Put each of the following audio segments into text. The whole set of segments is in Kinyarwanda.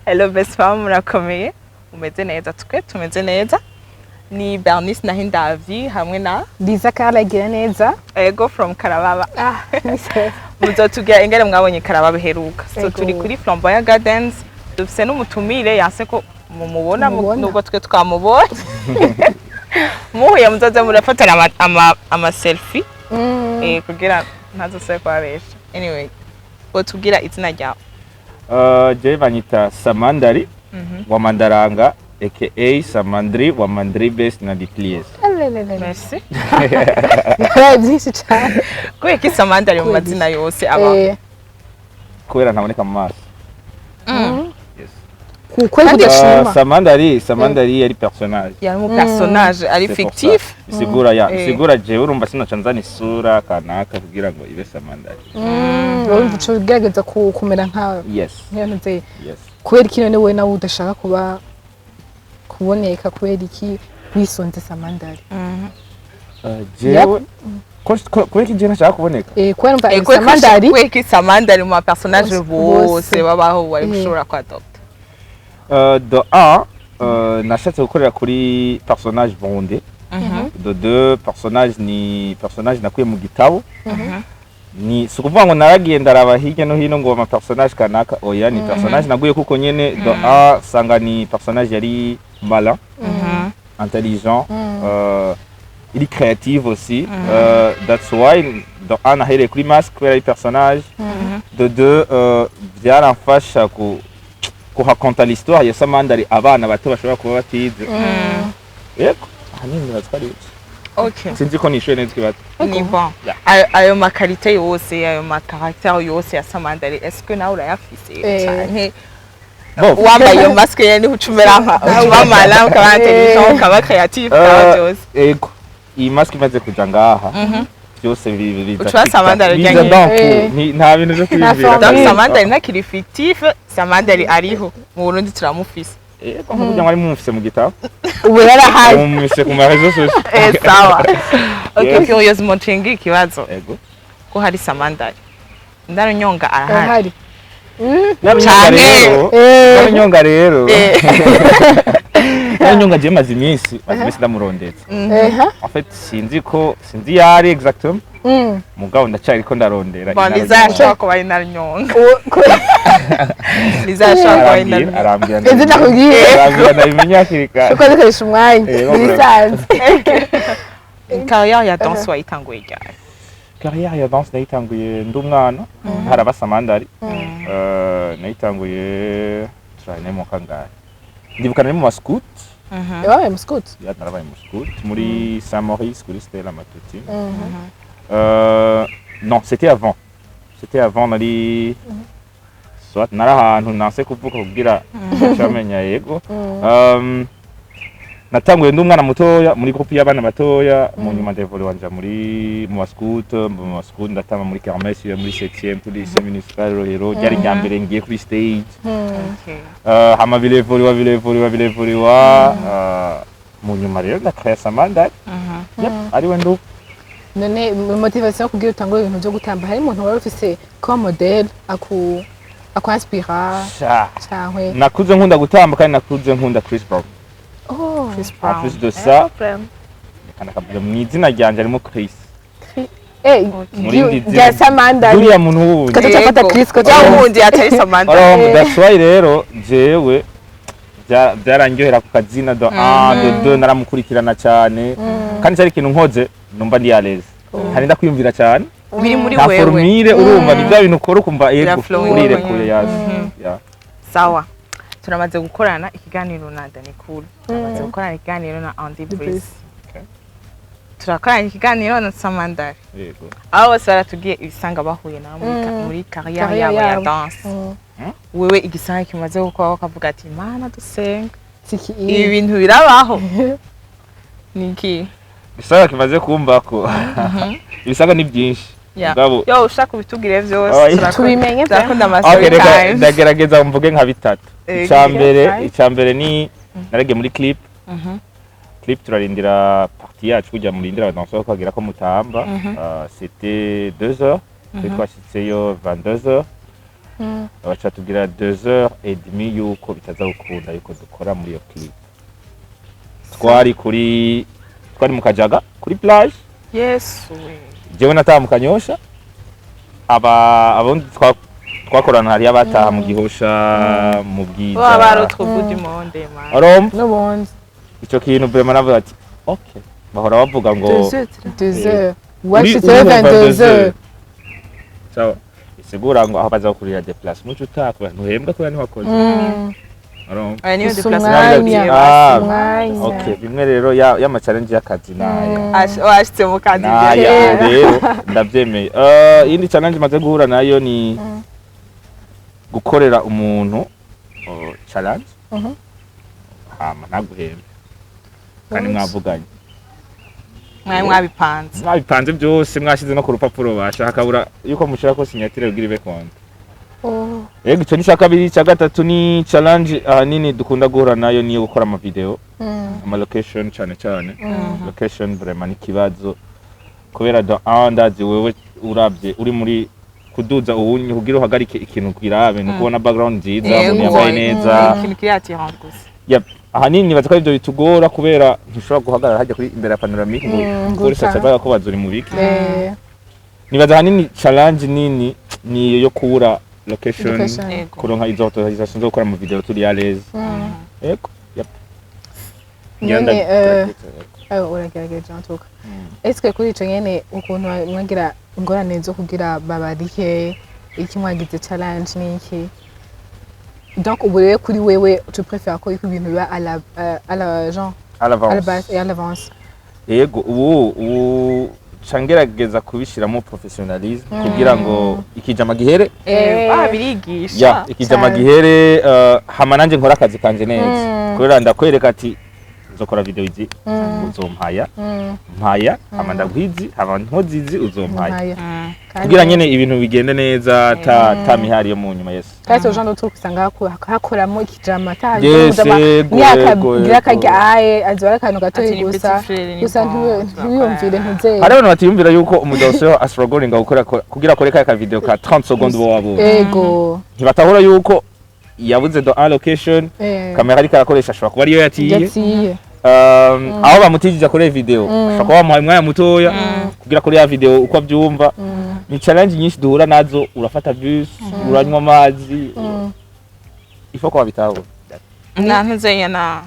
Hello best fam murakomeye umeze neza twe tumeze neza ni Bernice na Hindavi hamwe na Lysa Carla Kuberiki ego from Karababa nise muzotubwira ingere mwabonye Karababa heruka so turi kuri Flamboyant Gardens dufise n'umutumire yanse ko mumubona nubwo twe twamubonye muhuye muzoze murafatana ama selfie kugira ntazose kwabesha anyway botubwira izina ryawe je banyita Samandari wa Mandaranga aka Samandari wa Mandri best na Diplies. Merci. byinshi cyane Kuye ki Samandari mu mazina yose aba Kubera ntaboneka mu maso. Yes. Kuko ndashima Samandari yari personnage. Yari mu personnage ari fictif. Sigura je urumva sinacanzana isura kanaka kugira ngo ibe Samandari. urumva cyo gerageza kumera nka Yes. nze Yes. kubera iki none we nawe udashaka kuba kuboneka kubera iki wisonze Samandari Jewe kubera iki je nashaka kuboneka kubera mva Samandari kuye ki Samandari mu personnage bose babaho wari gushobora kwa adopter de un nashatse gukorera kuri personnage bondé. De deux personnage nakuye mu gitabo. Ni sukuvuga ngo naragiye ndaraba hirya no hino ngo ama personnage kanaka oya ni personnage naguye kuko nyene de un sanga ni personnage yari malin, intelligent, il est créatif aussi. That's why de un nahereye kuri masque kubera ari personnage. De deux byaramfasha kuhakonta l'histoire ya Samandari abana bato bashobora kuba batize. Yego hanini bazikari. Okay. Sinzi ko nishoye neza kibazo. Ni bon. Ayo makarite yose ayo makaractère yose ya Samandari est-ce que nawe urayafise cyane wambaye iyo masque yene ucumera nka bamala ukaba intelligent ukaba creative ukaba byose. Yego iyi masque imaze kuja ngaha byose biza ucwa Samandari ryanye nta bintu byo kwibwira. Donc Samandari nakiri fictif Samandari ariho mu Burundi turamufise. Yego nk'uburyo mwari mumufise mu gitabo ubu yarahaye mumufise ku marezo sose. Sawa. Okay, curious montringi ikibazo. Yego Ko hari Samandari ndaronyonga arahari. ahari Nyonga rero Nyonga je mazi iminsi ndamurondetse. En fait sinzi yari exactement mugabo ndacyari ko ndarondera. Lysa ashaka kuba inarnyonga. Lysa ashaka kuba inarnyonga. Arambira ezi nakubwiye arambira ndabimenya kirika uko zikoresha umwanya bisanzwe. Carrière ya danse wayitanguye ryari? Carrière ya danse nayitanguye ndumwana haraba Samandari. Nayitanguye turane mu kangahe ndibukana mu mascout. Yabaye mu scout Narabaye mu scout muri Saint Maurice kuri Stella Matuti. Non, c'était avant nari soit narahantu nanse kuvuga kugira cyamenya yego. Natanguye ndumwana mutoya muri groupe y'abana batoya mu nyuma ndevole wanja muri mu scout ndatama muri kermesse muri 7e kuri lycée municipal Rohero ryari nyambere ngiye kuri stage. Hama vilevole mu nyuma rero ndakaya Samandari. Ari we ndu none motivation kugira utangure ibintu byo gutamba hari umuntu wari ufise comme modèle aku inspira cyangwe nakuze nkunda gutamba kandi nakuze nkunda Chris Brown. Chris En Brown. plus de ça kana kabyo mwizina ryanje arimo Chris. ya Samandari Duriya muntu wundi kaza cyafata Chris ko Wundi atari Samandari. That's why rero jewe byarangiyohera ku kazina do naramukurikirana cyane kandi cyari ikintu nkoze numva ndi yareze hari ndakwiyumvira cyane Biri muri nta wewe. formule urumva nibyo bintu ukora ukumva yego urire kure yaje. Sawa. Turamaze gukorana ikiganiro na Danikuru. Turamaze gukorana ikiganiro na Andy Breeze. Turakorana ikiganiro na Samandari. Yego. Abo bose baratubwiye ibisanga bahuye na muri carrière yabo ya danse. Wewe igisanga kimaze gukora bakavuga ati mana dusenga. Ibi bintu birabaho. Niki? Bisaga kimaze kumva ko ibisaga ni byinshi. Yo ushaka kubitubwire byose tubimenye ndakunda amasori time. Ndagerageza mvuge nka bitatu. Icyambere ni naragiye muri clip. Clip turarindira partie yacu kujya murindira abadanseurs kwagira ko mutamba. C'était 2 heures. Twashitseyo 22 heures. baca tugira 2h30 yuko bitaza gukunda yuko dukora muri iyo clip. Twari mu Kajaga kuri plage. Yes. Jewe nataha mu Kanyosha. Abundi twakorana hari abataha mu Gihosha mu Bwiza. Baba ari utwo bout du monde man. Arom. n'ubundi Ico kintu vraiment navuga ati okay. Bahora bavuga ngo 2h washitse 22h. Sawa. Isigura ngo aho baza kurira déplacement utakora ntuhembwa kubera ntiwakoze. Arom. Aya niyo Umwanya. déplacement. Okay, bimwe rero ya challenge y'akazi nayo. Washitse mu kazi. Naya rero ndabyemeye. Indi challenge maze guhura nayo ni gukorera umuntu challenge. Hama naguhembe. Kandi mwavuganye. Mwabipanze byose mwashize no ku rupapuro bashaka bura yuko mushaka ko signature ugira ibe konta. Yego cyo ni kabiri cya gatatu ni challenge ahanini dukunda guhura nayo ni gukora ama video. Ama location cyane. Location vraiment ni kibazo. Kubera do andazi wewe urabye uri muri kuduza uwunye kugira uhagarike ikintu kwirabe no kubona background nziza yambaye neza. Ikintu creative gusa. Yep. Ahanini nibaza ko ibyo bitugora kubera ntushobora guhagarara hajya kuri imbere ya panoramique ngo kuri sacaga ko bazuri mu biki. Nibaza ahanini challenge nini ni yo kubura location kuronka izo autorisation zo gukora mu video turi à l'aise. Yego. Yep. Uragerageje ntuka. Est-ce kuri ico nyene ukuntu mwagira ingorane zo kugira babarihe iki mwagize challenge niki? Donc au bout kuri wewe tu préfères ko ibintu biba à la genre à l'avance. Yego ubu cangerageza kubishiramo professionalisme kugira ngo ikijama gihere birigisha ikijama gihere hama nanje nkora akazi kanje neza kubera ndakwereka ati uzokora video izi uzompaya mpaya hama ndagwizi hama ntozizi uzompaya kugira nyene ibintu bigende neza ta mihari yo mu nyuma. Yes kandi genre d'autres usanga hakoramo ikijama gira kajyaye azora kantu gatoyi gusa ntibiyumvire ntuze. Hari abantu batiyumvira yuko umudoseo astrogolinga gukora kugira koreka ka video ka 30 secondes bo wabo. Yego ntibatahura yuko yabuze do allocation kamera ariko arakoresha ashobora kuba ariyo yatiye aho bamutijije kuri video ashobora kuba bamuhaye umwanya mutoya kugira kuri ya video uko abyumva. Ni challenge nyinshi duhura nazo, urafata bus uranywa amazi ifo ko babitaho ntanze yana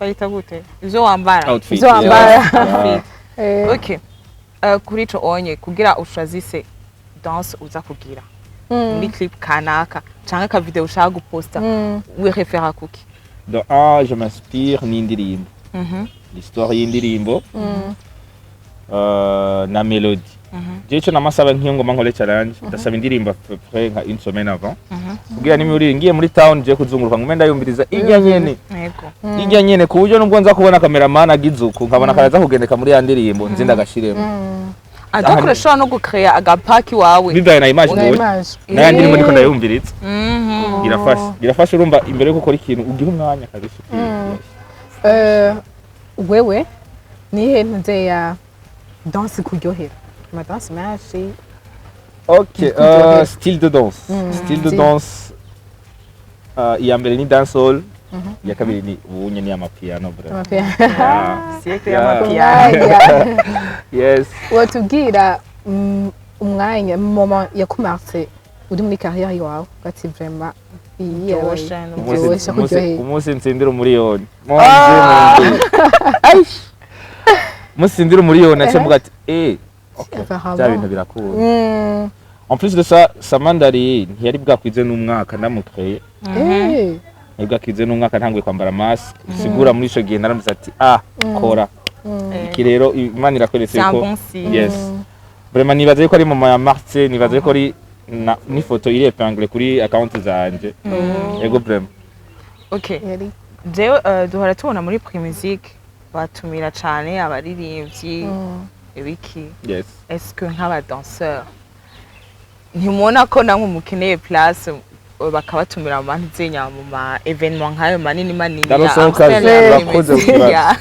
bayita gute izo wambara Okay kuri ico onye kugira ushazise danse uza kugira muri clip kanaka canke ka video ushaka guposta we réfère kuki? Donc je m'inspire n'indirimbo l'histoire y'indirimbo na mélodie. Jecho namasaba nk'iyo ngoma nkole challenge ndasaba indirimbo près nka une semaine avant kugira nimuri ngiye muri town je kuzunguruka ngumenda yumviriza ijya nyene ku buryo nubwo nza kubona cameraman agizuku nkabona karaza kugendeka muri ya ndirimbo nzinda gashiremo. Adakora shora no gucreate agapaki wawe bibaye na image na ndirimbo niko ndayumviriza. Birafasha urumva imbere yo gukora ikintu ugihe umwanya kabisa. Wewe nihe nze ya danse kuryohera ma danse marche? Ok, style de danse. Style de danse iya mbere ni dancehall, iya kabiri ni ubunye ni amapiano bra. Siècle y'amapiano. Yes. Watubwira umwanya moment yakumarse uri muri carrière yawe gati vraiment umunsi nsindira umuriyoni. Musindira umuriyoni ace mvuga ati okay, bya bintu birakura. En plus de ça, Samandari ntiyari bwakwize n'umwaka ndamukreye. Bwakwize n'umwaka ntangwe kwambara masque. Sigura muri ico gihe naramutse ati kora. Iki rero Imana irakweretse ko yes. Vraiment nibaze ko ari mu ya mars, nibaze ko ari ni photo iri epingle kuri account zanje. Yego vraiment. Okay. Jewe duhora tubona muri Primusique batumira cyane abaririmbyi ibiki. Yes. Est-ce que nk'aba danseur ntimubona ko namwe mukeneye place bakabatumira mu bantu zenya mu ma evenement nk'ayo manini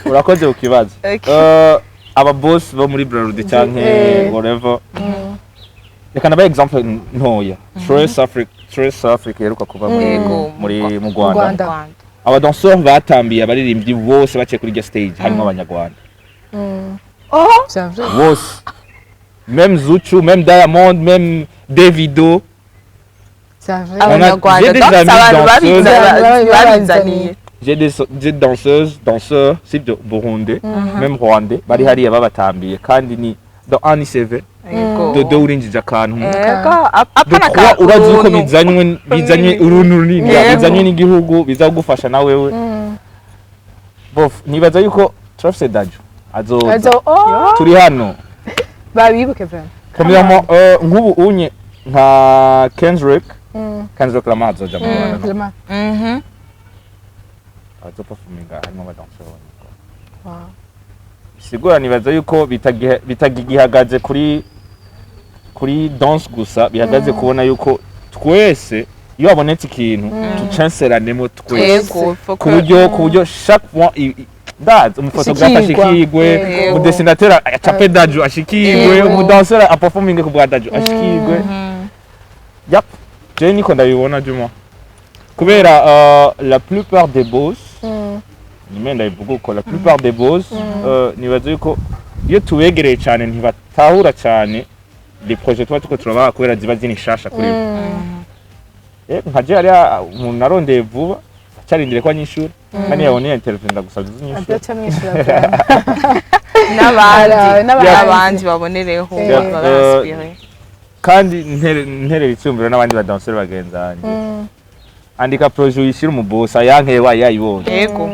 urakoze ukibazo. Aba boss bo muri Bralud canke whatever. Reka nabaye example ntoya. Trace Africa Stress Africa yeruka kuba muri mu Rwanda Rwanda. aba danseurs batambiye abaririmbyi bose baciye kuri stage harimo abanyarwanda C'est vrai. bose même Zuchu même Diamond même Davido C'est vrai. abanyarwanda j'ai des donc amis abantu danseuses. babizaniye j'ai des danseurs c'est de Burundi même Rwandais bari hariya babatambiye kandi ni dans aniseve dodo urinjije akantu apana urazi uko bizanywe uruntu runini bizanywe n'igihugu bizagufasha na wewe bof nibaza yuko Travis Daju azoza turi hano babibuke vraiment. premièrement nk'ubu unye nka Kendrick Lamar azoja mu Rwanda Vraiment. azoperforminga harimo abadanseurs Wow. sigura nibaza yuko bitagihagaze kuri dance gusa bihagaze kubona yuko twese iyo abonetse ikintu tucenseranemo twese ku buryo chaque mois dad umufotografe ashikirwe umudessinateur acape Daju ashikirwe umudanseur aperforminge ku bwa Daju ashikirwe yap je niko ndabibona juma kubera la plupart des boss nimenda ivuga uko la plupart des boss nibaza yuko iyo tuwegereye cyane ntibatahura cyane les projets tuba tuko turaba kubera ziba zinishasha kuri nkaje ari umuntu narondeye vuba cyarindire kwa nyishura kandi yaboneye interview ndagusaza nyishura Adaca mwishura n'abandi babonereho babaspire kandi nterera icyumviro n'abandi badanseurs bagenzanye andika projet uyishira mu boss ayankeye wayibonye yego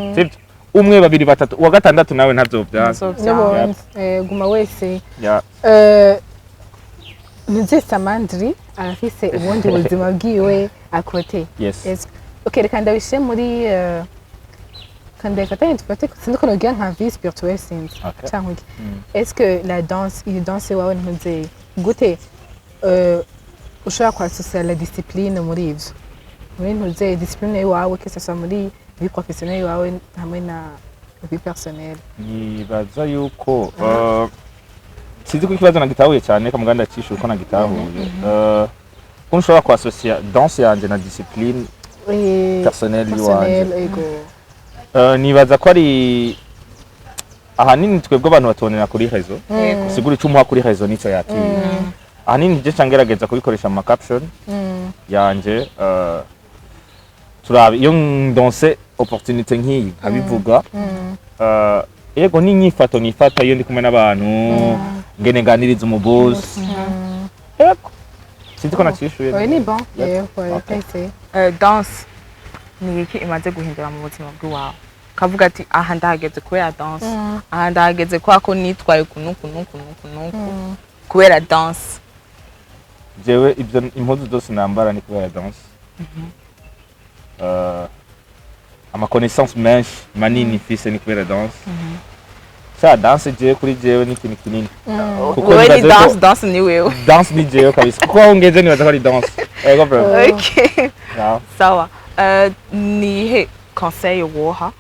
umwe babiri batatu uwa gatandatu nawe ntavyo byaza guma wese Nze Samandari arafise ubundi buzima bwiwe akote. Yes. Okay, reka ndabishe muri kanda fatanye tufate sindiko no nka vie spirituelle sinzi. Cyangwa iki. Est-ce que la danse, il danse wawe ntuze gute ushaka kwasocier la discipline muri ivyo. Muri ntuze discipline wawe que ça soit muri vie professionnelle wawe hamwe na vie personnelle. Nibaza yuko sinzi ko ikibazo nagitahuye cyane ka muganda cisho uko nagitahuye ko nshobora kwasocier danse yanje na discipline personnelle yiwanje nibaza ko ari ahanini twebwe abantu batonera kuri rezo sigura icumuha kuri rezo nico yakiri ahanini je cangerageza kubikoresha mu caption yanje turabe iyo danse opportunité nk'iyi abivuga yego n'inyifato nifata iyo ndi kumwe n'abantu ngene nganiriza umuboss yego sinzi ko nacishuye oui ni bon pese danse ni iki imaze guhindura mu buzima bw'iwawe kavuga ati aha ndahageze kubera danse aha ndahageze ko nitwaye kunuku kubera danse jewe ibyo impuzu zose nambara ni kubera danse ama connaissance menshi manini fise ni kubera danse sa danse jewe kuri jewe ni kintu kinini wewe ni danse ni wewe danse ni jewe kabisa kuko aho ngeze nibaza ko ari danse ego bro okay sawa ni he conseil woha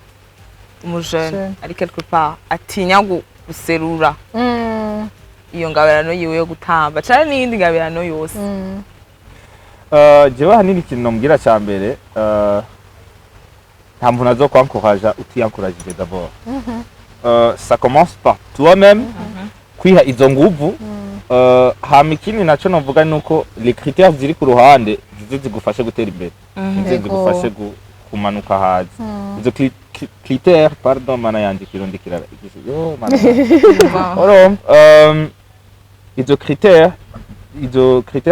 umujene ari quelque part atinya guserura iyo ngabirano yiwe yo gutamba cyane n'indi ngabirano yose jewe hanini ikintu nombwira cya mbere nta muntu azo kwankoraja utiyankorajije d'abord ça commence par toi-même kwiha izo nguvu hama ikindi naco novuga nuko les critères ziri ku ruhande zigufashe gutera imbere zigufashe kumanuka hazi izo critères pardon mana yanje kirondikira yo mana izo critères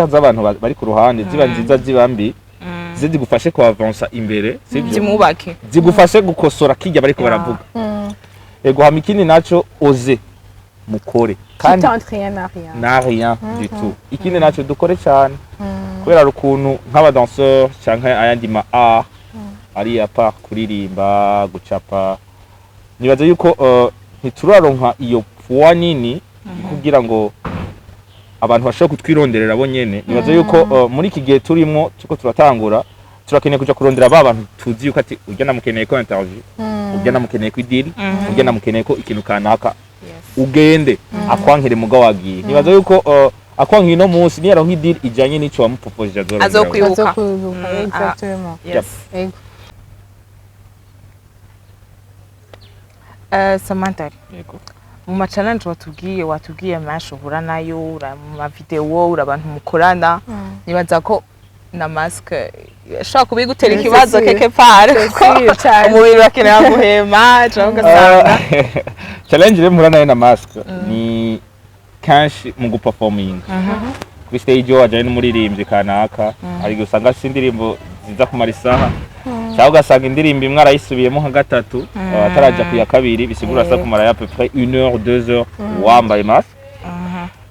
z'abantu bari ku ruhande ziba nziza ziba mbi zigufashe ko avancer imbere zimubake zigufashe gukosora kijya bariko baravuga ego hama ikindi naco oze mukore kandi na rien du tout ikindi naco dukore cyane kubera rukuntu nk'abadanseurs canke ayandi ma art ari ya part kuririmba gucapa nibaza yuko ntituraronka iyo poids nini kugira ngo abantu bashobora kutwironderera bo nyene nibaza yuko muri iki gihe turimo tuko turatangura turakeneye kuja kurondera abantu tuzi yuko ati urya namukeneye ko interview urya namukeneye ko deal urya namukeneye ko ikintu kanaka ugende akwankere muga wagiye nibaza yuko akwanga ino munsi niyo aronka idiri ijanye n'ico wamuproposije azokwibuka exactement yes ego Samandari yego mu ma challenge watubwiye menshi uhura nayo mu ma video urabantu mukorana nibaza ko na masque shaka kubigutera ikibazo keke pare umubiri wakenera guhema cyangwa ugasanga challenge rero murana na masque ni kanshi mu guperforming kuri stage wajanye n'umuririmbyi kanaka ari usanga sindirimbo ziza kumara isaha cyangwa ugasanga indirimbo imwe arayisubiyemo nka gatatu ataraja ku ya kabiri bisigura sa kumara ya peu près 1 heure 2 heures wambaye masque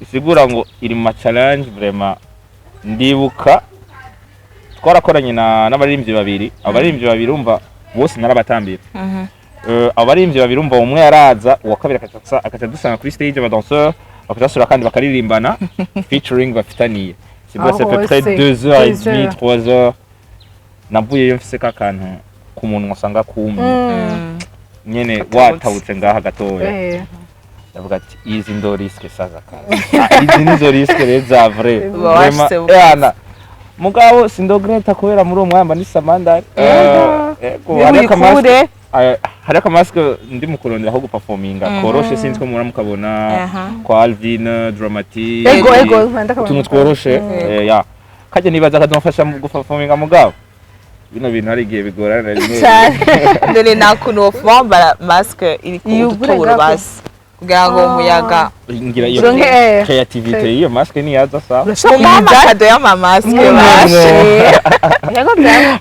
bisigura ngo iri mu challenge vraiment ndibuka twarakoranye n'abaririmbyi babiri abaririmbyi babiri umva bose narabatambira abaririmbyi babiri umva umwe yaraza uwa kabiri akaca dusanga kuri stage aba danseur bakasura kandi bakaririmbana featuring bafitaniye c'est peu près 2 heures et demie 3 heures navuyeyo mfise kakantu ku muntu wasanga kumye nyene watawutse ngaha gatoya ndavuga ati izi ndo risque saza kaza izi nizo risque reza vrai vraiment mugabo sindogreta kubera muri umwamba ni Samandari hari akamaske ndi mukurondera aho guperforminga koroshe sinzi ko mura mukabona kwa Alvin Dramatique ego utuntu tworoshe ya kaje nibaza kadumfasha mu guperforminga mugabo bino bintu ari gihe bigorana rimwe dore nakuno ofamba masque iri ku duturo basi kugira ngo umuyaga ngira iyo creativity iyo masque ni yaza sa mama kado ya masque bashe yego bya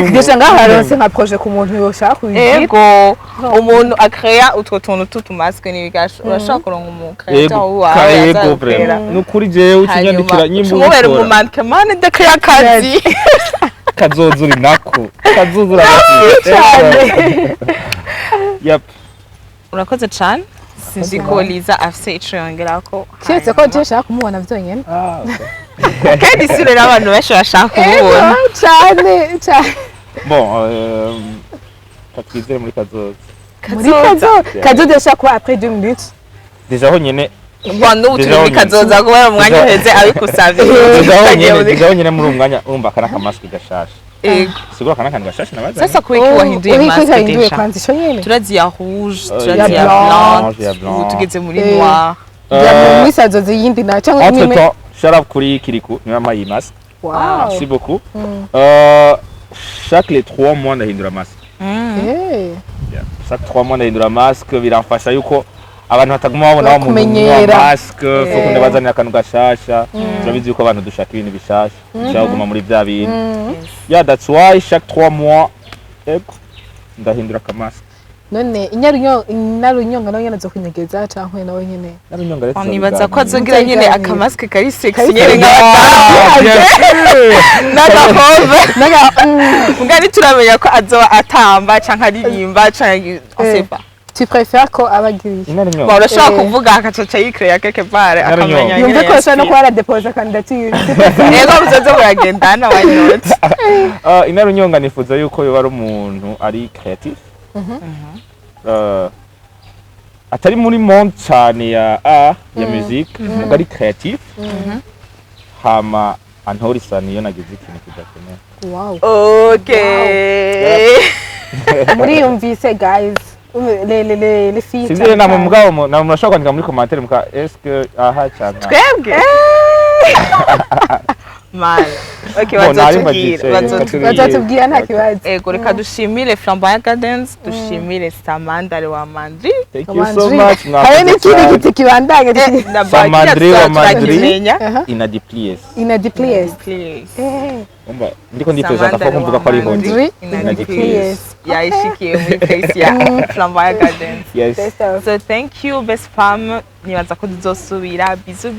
ndetse ngaharonse nka projet ku muntu yoshaka kuyigira ego umuntu akrea utwo tuntu tutu masque ni bigasho urashaka kuronka umuntu creator wawe ego vraiment nukuri jewe ukinyandikira nyimbo umubere mu manke mane de create kazi kazozuri nako kazozura cyane yep urakoze cyane sinzi ko Lysa afise ico yongerako cyetse ko je shaka kumubona vyonyene kandi sire n'abantu benshi bashaka kumubona cyane cyane bon katwizere muri kazoza shaka kuba après 2 minutes déjà ho nyene Wando utundi kazoza kubera umwanya uheze abikusavye déjà nyene muri umwanya urumva kana kamaske gashasha sigura kana kandi gashasha nabaza sasa kuiki wahinduye maske desha transition nyene turazi ya rouge turazi ya blanc tugeze muri noir ya muri sazozi yindi na cyangwa entre temps shout out kuri Kiriku ni mama yi masque merci beaucoup chaque les 3 mois ndahindura masque chaque 3 mois ndahindura masque biramfasha yuko abantu bataguma babona umuntu masque fuko ndabazanira akantu gashasha turabizi yuko abantu dushaka ibintu bishasha dushaka kuguma muri bya bintu yeah that's why chaque 3 mois ndahindura akamasque none inarunyonga nawe nyene zo kunyegeza cankwe nawe nyene narunyonga retse nibaza ko azogira nyene akamasque kari sexy nyene nk'abadamu ngari turamenya ko azoba atamba canke aririmba canke asepa tu préfères ko abagiriye bon urashaka kuvuga akacoca yicrea quelque part akamenya yumve ko ashaka no kuba déposer candidature yego muzoze muragendana why not inarunyonga nifuza yuko yoba ari umuntu ari creative atari muri monde cyane ya musique muga ari creative hama antorisa niyo nagize ikintu kidakeneye wow okay muri yumvise guys les filles Sizere namwe mugabo namwe murashaka kwandika muri commentaire muka est-ce que aha cyane twebwe mal okay bazatubwira nta kibazo ego reka dushimire Flamboyant Gardens dushimire Samandari wa Mandri thank you so much hari n'ikindi giti kibandanye Samandari wa Mandri ina diplies umba ndiko ndipeza ko mvuga ko ari hondi ina diplies yaishikiye muri face ya Flamboyant Gardens yes so thank you best femme nibaza ko tuzosubira bizu